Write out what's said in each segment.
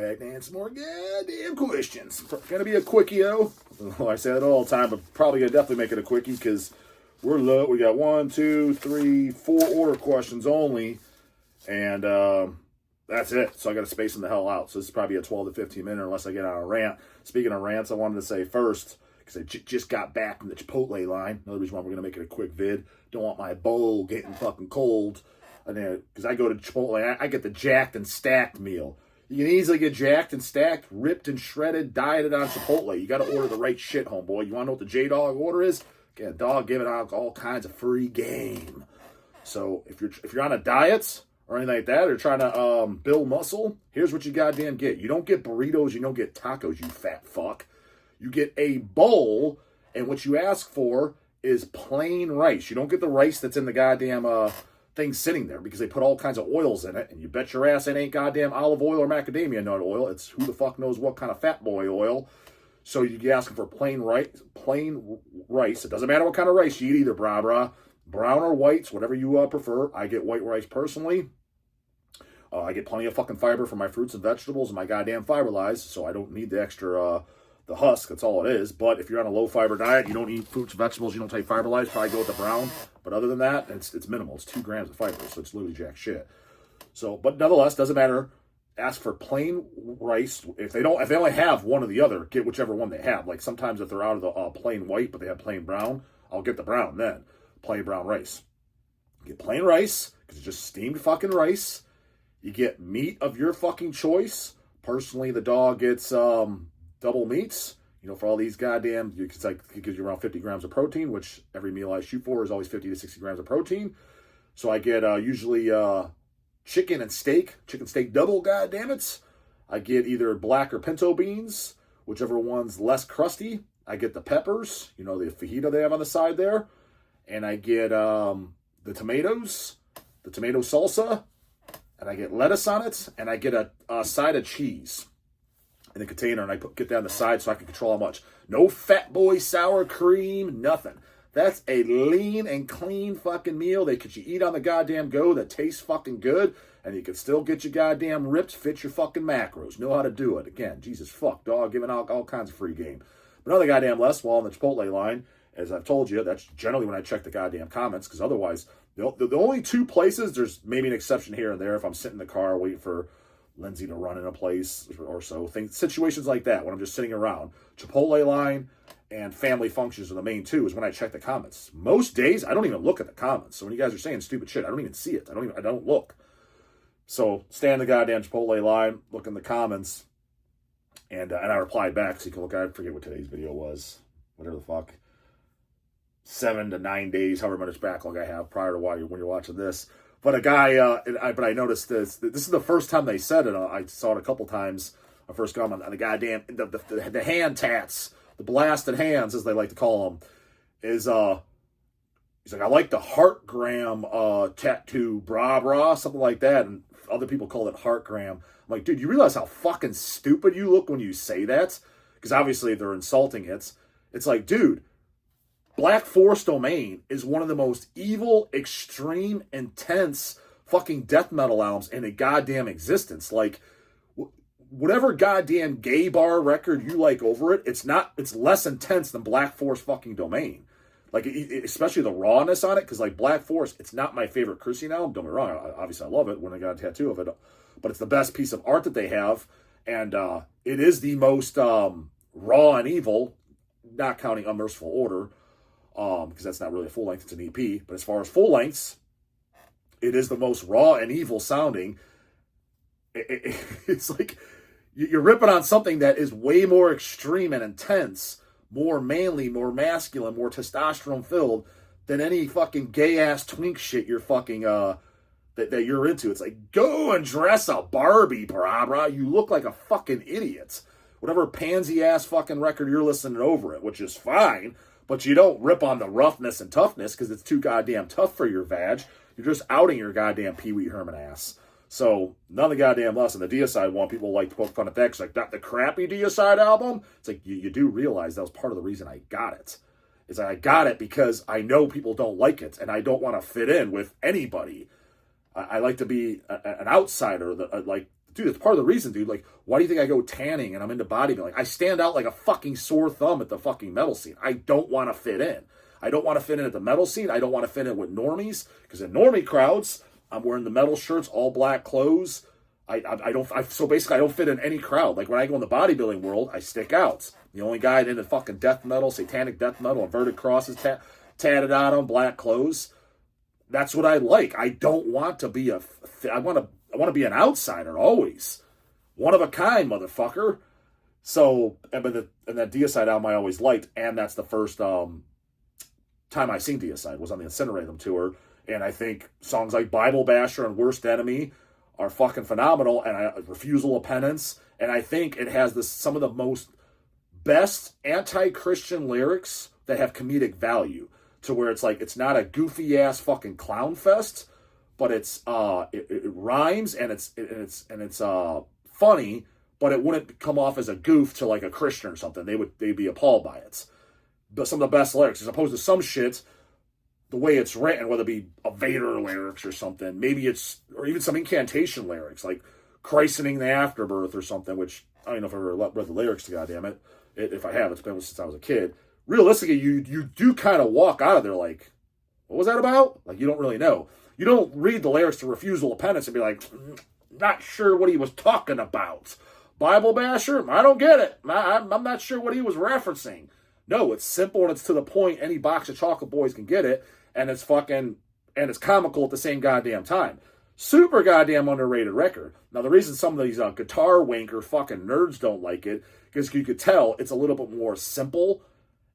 back to answer more goddamn questions. Gonna be a quickie, though. Well, I say that all the time, but probably gonna definitely make it a quickie because we're low. We got 1, 2, 3, 4 order questions only, and that's it. So I gotta space them the hell out. So this is probably a 12 to 15 minute unless I get on a rant. Speaking of rants, I wanted to say first, because I just got back from the Chipotle line. Another reason why we're gonna make it a quick vid. Don't want my bowl getting fucking cold. And then, because I go to Chipotle, I get the jacked and stacked meal. You can easily get jacked and stacked, ripped and shredded, dieted on Chipotle. You got to order the right shit, homeboy. You want to know what the J-Dog order is? Get a dog giving out all kinds of free game. So if you're on a diet or anything like that, or trying to build muscle, here's what you goddamn get. You don't get burritos, you don't get tacos, you fat fuck. You get a bowl, and what you ask for is plain rice. You don't get the rice that's in the goddamn thing sitting there because they put all kinds of oils in it, and you bet your ass it ain't goddamn olive oil or macadamia nut oil. It's who the fuck knows what kind of fat boy oil. So you get asking for plain rice. It doesn't matter what kind of rice you eat either, brown or whites, whatever you prefer. I get white rice personally. I get plenty of fucking fiber from my fruits and vegetables and my goddamn Fiberlize, so I don't need the extra the husk. That's all it is. But if you're on a low fiber diet, you don't eat fruits and vegetables, you don't take Fiberlize, probably go with the brown. But other than that, it's minimal. It's 2 grams of fiber, so it's literally jack shit. So, but nonetheless, doesn't matter. Ask for plain rice. If they only have one or the other, get whichever one they have. Like sometimes if they're out of the plain white, but they have plain brown, I'll get the brown then. Plain brown rice. Get plain rice, because it's just steamed fucking rice. You get meat of your fucking choice. Personally, the dog gets double meats. You know, for all these goddamn, it gives you around 50 grams of protein, which every meal I shoot for is always 50 to 60 grams of protein. So I get usually chicken steak double, goddammit. I get either black or pinto beans, whichever one's less crusty. I get the peppers, you know, the fajita they have on the side there. And I get the tomatoes, the tomato salsa, and I get lettuce on it, and I get a side of cheese in the container, and I get that on the side so I can control how much. No fat boy sour cream, nothing. That's a lean and clean fucking meal that you eat on the goddamn go that tastes fucking good, and you can still get your goddamn ripped, fit your fucking macros. Know how to do it. Again, Jesus fuck, dog, giving out all kinds of free game. But another goddamn less while on the Chipotle line, as I've told you, that's generally when I check the goddamn comments, because otherwise, the only 2 places, there's maybe an exception here and there if I'm sitting in the car waiting for Lindsay to run in a place or so. Situations like that when I'm just sitting around. Chipotle line and family functions are the main 2 is when I check the comments. Most days, I don't even look at the comments. So when you guys are saying stupid shit, I don't even see it. I don't look. So stay on the goddamn Chipotle line, look in the comments, and I replied back so you can look. I forget what today's video was. Whatever the fuck. 7 to 9 days, however much backlog I have prior to when you're watching this. But a guy, but I noticed this. This is the first time they said it. I saw it a couple times. I first got on the goddamn the hand tats, the blasted hands as they like to call them. He's like, I like the heartgram tattoo, brah, something like that. And other people call it heartgram. I'm like, dude, you realize how fucking stupid you look when you say that? Because obviously they're insulting it. It's like, dude, Black Forest Domain is one of the most evil, extreme, intense fucking death metal albums in a goddamn existence. Like, whatever goddamn gay bar record you like over it, it's less intense than Black Forest fucking Domain. Like, especially the rawness on it, because like Black Forest, it's not my favorite Christian album. Don't get me wrong, obviously I love it when I got a tattoo of it, but it's the best piece of art that they have, and it is the most raw and evil, not counting Unmerciful Order, because that's not really a full length, it's an EP. But as far as full lengths, it is the most raw and evil sounding. It's like you're ripping on something that is way more extreme and intense, more manly, more masculine, more testosterone filled than any fucking gay ass twink shit you're fucking that you're into. It's like, go and dress a Barbie, brah. You look like a fucking idiot. Whatever pansy ass fucking record you're listening over it, which is fine. But you don't rip on the roughness and toughness because it's too goddamn tough for your vag. You're just outing your goddamn Pee Wee Herman ass. So, none of the goddamn less. And the Deicide one, people like to poke fun at that because, like, that the crappy Deicide album? It's like, you do realize that was part of the reason I got it. Is that I got it because I know people don't like it, and I don't want to fit in with anybody. I like to be an outsider, like dude, it's part of the reason, dude. Like, why do you think I go tanning and I'm into bodybuilding? Like, I stand out like a fucking sore thumb at the fucking metal scene. I don't want to fit in. I don't want to fit in at the metal scene. I don't want to fit in with normies, because in normie crowds, I'm wearing the metal shirts, all black clothes. So basically I don't fit in any crowd. Like when I go in the bodybuilding world, I stick out. The only guy into fucking death metal, satanic death metal, inverted crosses tatted on him, black clothes. That's what I like. I don't want to be I want to be an outsider always. One of a kind, motherfucker. So, and that Deicide album I always liked, and that's the first time I seen Deicide was on the Incinerate Them tour. And I think songs like Bible Basher and Worst Enemy are fucking phenomenal, and Refusal of Penance. And I think it has some of the most best anti-Christian lyrics that have comedic value, to where it's like, it's not a goofy ass fucking clown fest, but it rhymes and it's funny, but it wouldn't come off as a goof to like a Christian or something. They'd be appalled by it. But some of the best lyrics, as opposed to some shit, the way it's written, whether it be a Vader lyrics or something, or even some incantation lyrics, like christening the afterbirth or something, which I don't know if I ever read the lyrics to, goddammit. If I have, it's been since I was a kid. Realistically, you do kind of walk out of there like, what was that about? Like, you don't really know. You don't read the lyrics to Refusal of Penance and be like, not sure what he was talking about. Bible Basher? I don't get it. I'm not sure what he was referencing. No, it's simple and it's to the point. Any box of chocolate boys can get it. And it's it's comical at the same goddamn time. Super goddamn underrated record. Now, the reason some of these guitar wanker fucking nerds don't like it, because you could tell it's a little bit more simple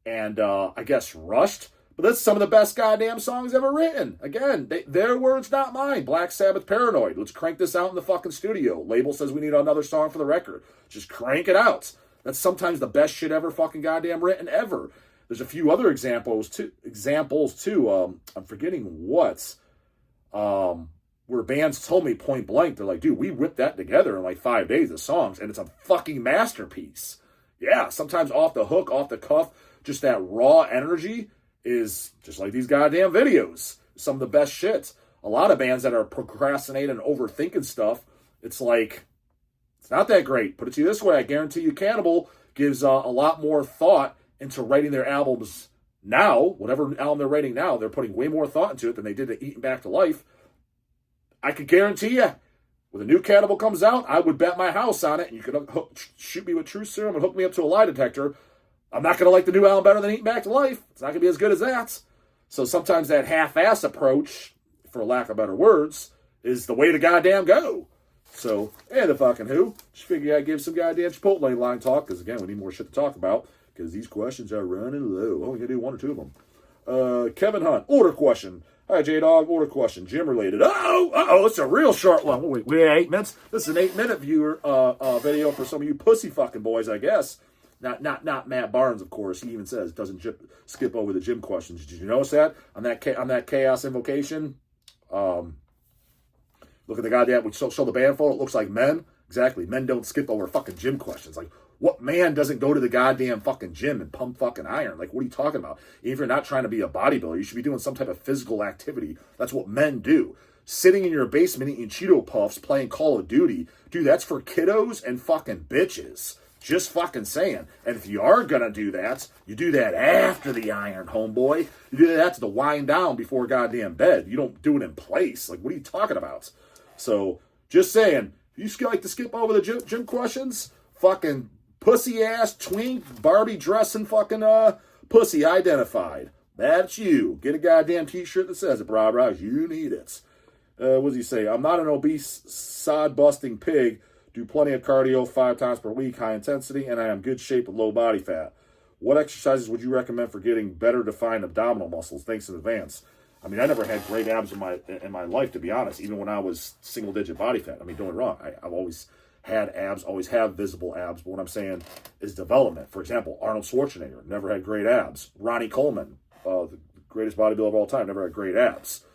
and, I guess, rushed. But that's some of the best goddamn songs ever written. Again, their words, not mine. Black Sabbath, Paranoid. Let's crank this out in the fucking studio. Label says we need another song for the record. Just crank it out. That's sometimes the best shit ever fucking goddamn written ever. There's a few other examples too. I'm forgetting what. Where bands told me point blank, they're like, dude, we whipped that together in like 5 days of songs, and it's a fucking masterpiece. Yeah, sometimes off the hook, off the cuff, just that raw energy is just like these goddamn videos. Some of the best shit. A lot of bands that are procrastinating and overthinking stuff, it's like, it's not that great. Put it to you this way, I guarantee you Cannibal gives a lot more thought into writing their albums now. Whatever album they're writing now, they're putting way more thought into it than they did to Eating Back to Life. I could guarantee you, when the new Cannibal comes out, I would bet my house on it, and you could shoot me with True Serum and hook me up to a lie detector. I'm not going to like the new album better than Eating Back to Life. It's not going to be as good as that. So sometimes that half-ass approach, for lack of better words, is the way to goddamn go. So, and the fucking who. Just figure I'd give some goddamn Chipotle line talk, because again, we need more shit to talk about, because these questions are running low. Only going to do one or two of them. Kevin Hunt, order question. Hi, J-Dog, order question, gym related. It's a real short one. We had 8 minutes. This is an 8-minute viewer video for some of you pussy fucking boys, I guess. Not Matt Barnes, of course. He even says doesn't skip over the gym questions. Did you notice that on that Chaos Invocation? Look at the goddamn. We show the band photo. It looks like men. Exactly. Men don't skip over fucking gym questions. Like, what man doesn't go to the goddamn fucking gym and pump fucking iron? Like, what are you talking about? Even if you're not trying to be a bodybuilder, you should be doing some type of physical activity. That's what men do. Sitting in your basement eating Cheeto Puffs, playing Call of Duty, dude, that's for kiddos and fucking bitches. Just fucking saying. And if you are gonna do that, you do that after the iron, homeboy. You do that to wind down before goddamn bed. You don't do it in place. Like, what are you talking about? So, just saying, you like to skip over the gym questions? Fucking pussy-ass, twink, Barbie dressing fucking pussy identified. That's you. Get a goddamn t-shirt that says it, brah. You need it. What does he say? I'm not an obese, sod-busting pig. Do plenty of cardio 5 times per week, high intensity, and I am good shape with low body fat. What exercises would you recommend for getting better defined abdominal muscles? Thanks in advance. I mean, I never had great abs in my life, to be honest, even when I was single-digit body fat. I mean, don't get me wrong. I've always had abs, always have visible abs, but what I'm saying is development. For example, Arnold Schwarzenegger never had great abs. Ronnie Coleman, the greatest bodybuilder of all time, never had great abs.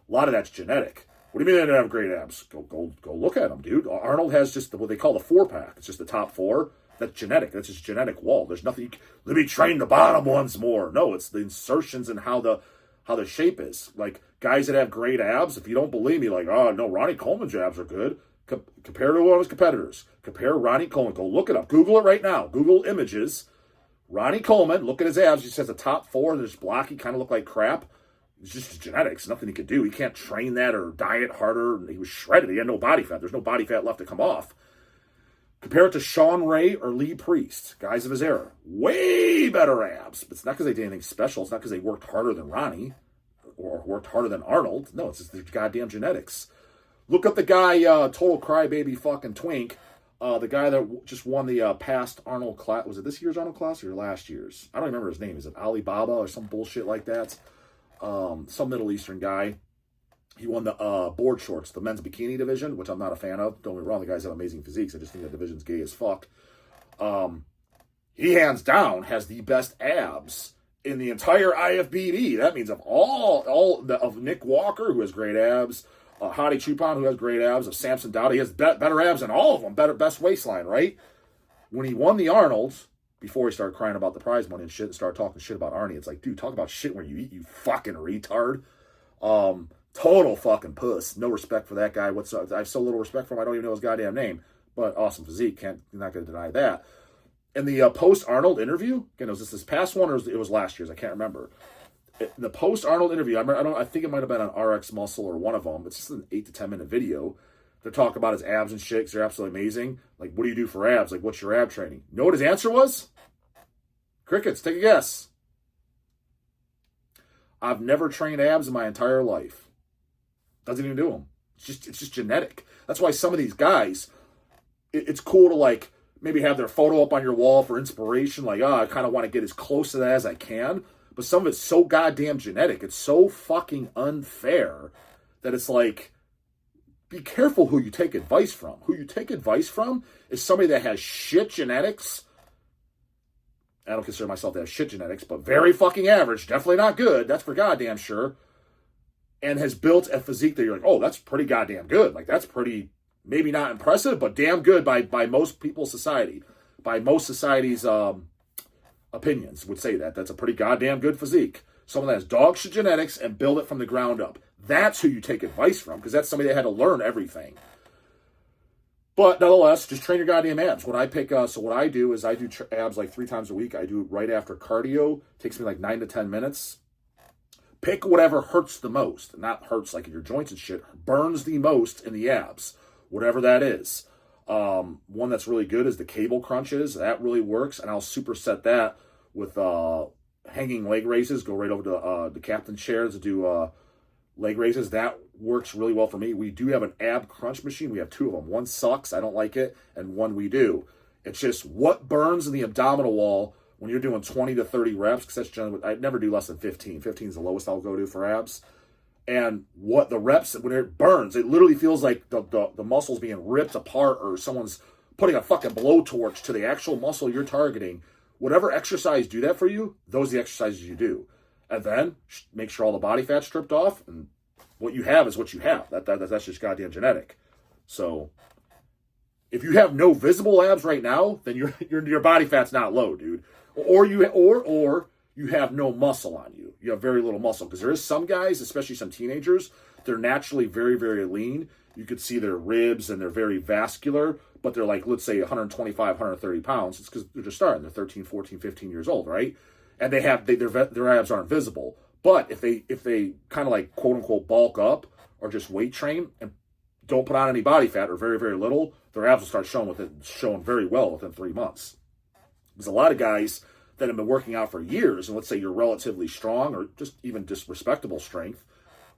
A lot of that's genetic. What do you mean they didn't have great abs? Go look at them, dude. Arnold has just what they call the 4-pack. It's just the top 4. That's genetic. That's his genetic wall. There's nothing. Let me train the bottom ones more. No, it's the insertions and how the shape is. Like, Guys that have great abs, if you don't believe me, like, oh, no, Ronnie Coleman's abs are good. Compare to one of his competitors. Compare Ronnie Coleman. Go look it up. Google it right now. Google images. Ronnie Coleman, look at his abs. He says the top four, they're just blocky, kind of look like crap. It's just genetics. Nothing he could do. He can't train that or diet harder. He was shredded. He had no body fat. There's no body fat left to come off. Compare it to Sean Ray or Lee Priest, guys of his era. Way better abs. But it's not because they did anything special. It's not because they worked harder than Ronnie or worked harder than Arnold. No, it's just their goddamn genetics. Look up the guy, total crybaby fucking twink. The guy that just won the past Arnold class. Was it this year's Arnold class or last year's? I don't remember his name. Is it Alibaba or some bullshit like that? Some Middle Eastern guy. He won the board shorts, the men's bikini division, which I'm not a fan of. Don't get me wrong, the guys have amazing physiques. I just think that division's gay as fuck. He hands down has the best abs in the entire IFBB. That means of of Nick Walker, who has great abs, Hadi Chupon, who has great abs, of Samson Dowd, he has better abs than all of them, best waistline, right? When he won the Arnolds, before he started crying about the prize money and shit and started talking shit about Arnie, it's like, dude, talk about shit where you eat, you fucking retard. Total fucking puss. No respect for that guy. I have so little respect for him, I don't even know his goddamn name. But awesome physique, not going to deny that. In the post-Arnold interview, again, was this past one or it was last year's? I can't remember. In the post-Arnold interview, I think it might have been on RX Muscle or one of them. It's just an 8 to 10 minute video. They're talking about his abs and shit because they're absolutely amazing. Like, what do you do for abs? Like, what's your ab training? You know what his answer was? Crickets. Take a guess. I've never trained abs in my entire life. Doesn't even do them. It's just genetic. That's why some of these guys, it's cool to like maybe have their photo up on your wall for inspiration. Like, I kind of want to get as close to that as I can. But some of it's so goddamn genetic. It's so fucking unfair that it's like, be careful who you take advice from. Who you take advice from is somebody that has shit genetics. I don't consider myself to have shit genetics, but very fucking average. Definitely not good. That's for goddamn sure. And has built a physique that you're like, oh, that's pretty goddamn good. Like, that's pretty, maybe not impressive, but damn good by most people's society. By most society's opinions would say that. That's a pretty goddamn good physique. Someone that has dog shit genetics and build it from the ground up. That's who you take advice from, because that's somebody that had to learn everything. But nonetheless, just train your goddamn abs. When I pick, so what I do is I do abs like 3 times a week. I do it right after cardio. It takes me like 9 to 10 minutes. Pick whatever hurts the most. Not hurts like in your joints and shit. Burns the most in the abs. Whatever that is. One that's really good is the cable crunches. That really works. And I'll superset that with hanging leg raises. Go right over to the captain chairs to do leg raises. That works really well for me. We do have an ab crunch machine. We have 2 of them. One sucks, I don't like it, and one we do. It's just what burns in the abdominal wall when you're doing 20 to 30 reps, because that's generally, I never do less than 15. 15 is the lowest I'll go to for abs. And what the reps, when it burns, it literally feels like the muscle's being ripped apart, or someone's putting a fucking blowtorch to the actual muscle you're targeting. Whatever exercise do that for you, those are the exercises you do. And then make sure all the body fat's stripped off, and what you have is what you have. That's just goddamn genetic. So if you have no visible abs right now, then your body fat's not low, dude. Or you have no muscle on you. You have very little muscle, because there is some guys, especially some teenagers, they're naturally very, very lean. You could see their ribs and they're very vascular, but they're like, let's say 125, 130 pounds. It's because they're just starting. They're 13, 14, 15 years old, right? And their abs aren't visible. But if they kind of like quote unquote bulk up or just weight train and don't put on any body fat or very, very little, their abs will start showing very well within 3 months. There's a lot of guys that have been working out for years, and let's say you're relatively strong or just respectable strength,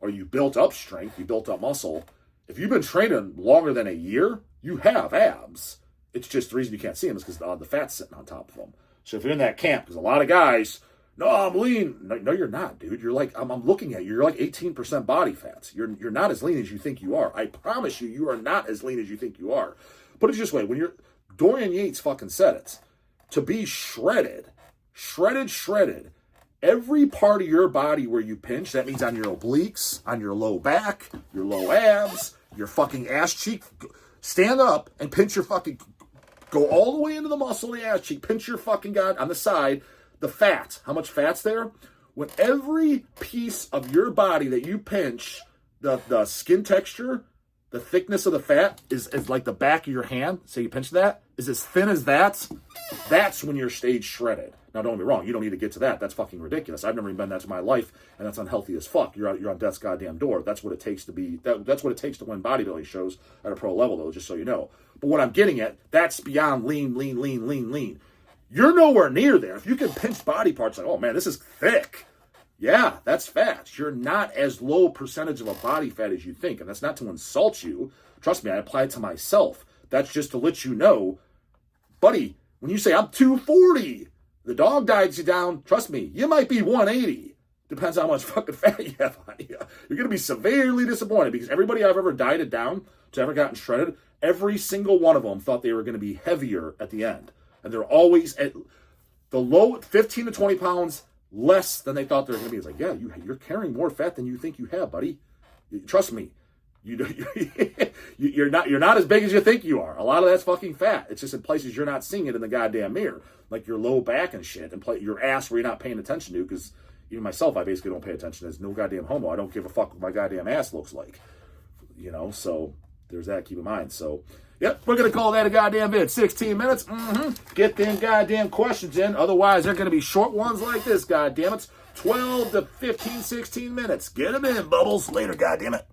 or you built up strength, you built up muscle. If you've been training longer than a year, you have abs. It's just the reason you can't see them is because the fat's sitting on top of them. So if you're in that camp, because a lot of guys, no, I'm lean. No, you're not, dude. You're like, I'm looking at you. You're like 18% body fat. You're not as lean as you think you are. I promise you, you are not as lean as you think you are. Put it this way, when Dorian Yates fucking said it, to be shredded, every part of your body where you pinch, that means on your obliques, on your low back, your low abs, your fucking ass cheek, stand up and pinch your fucking, go all the way into the muscle of the ass cheek, pinch your fucking on the side, the fat, how much fat's there? When every piece of your body that you pinch, the skin texture, the thickness of the fat is like the back of your hand, say you pinch that, is as thin as that's when you're stage shredded. Now, don't get me wrong, you don't need to get to that. That's fucking ridiculous. I've never even been that to my life, and that's unhealthy as fuck. You're on death's goddamn door. That's what it takes to be, that's what it takes to win bodybuilding shows at a pro level, though, just so you know. But what I'm getting at, that's beyond lean. You're nowhere near there. If you can pinch body parts, like, oh man, this is thick. Yeah, that's fat. You're not as low percentage of a body fat as you think, and that's not to insult you. Trust me, I apply it to myself. That's just to let you know, buddy, when you say I'm 240, the dog diets you down, trust me, you might be 180. Depends how much fucking fat you have on you. You're going to be severely disappointed because everybody I've ever dieted down, to ever gotten shredded, every single one of them thought they were going to be heavier at the end. And they're always at the low 15 to 20 pounds less than they thought they were going to be. It's like, yeah, you're carrying more fat than you think you have, buddy. Trust me. You're not as big as you think you are. A lot of that's fucking fat. It's just in places you're not seeing it in the goddamn mirror. Like your low back and shit, and your ass where you're not paying attention to, because even myself, I basically don't pay attention. There's no goddamn homo. I don't give a fuck what my goddamn ass looks like. So there's that, keep in mind. So, yep, we're going to call that a goddamn vid. 16 minutes. Get them goddamn questions in. Otherwise, they're going to be short ones like this, goddamn it. 12 to 15, 16 minutes. Get them in, Bubbles. Later, goddamn it.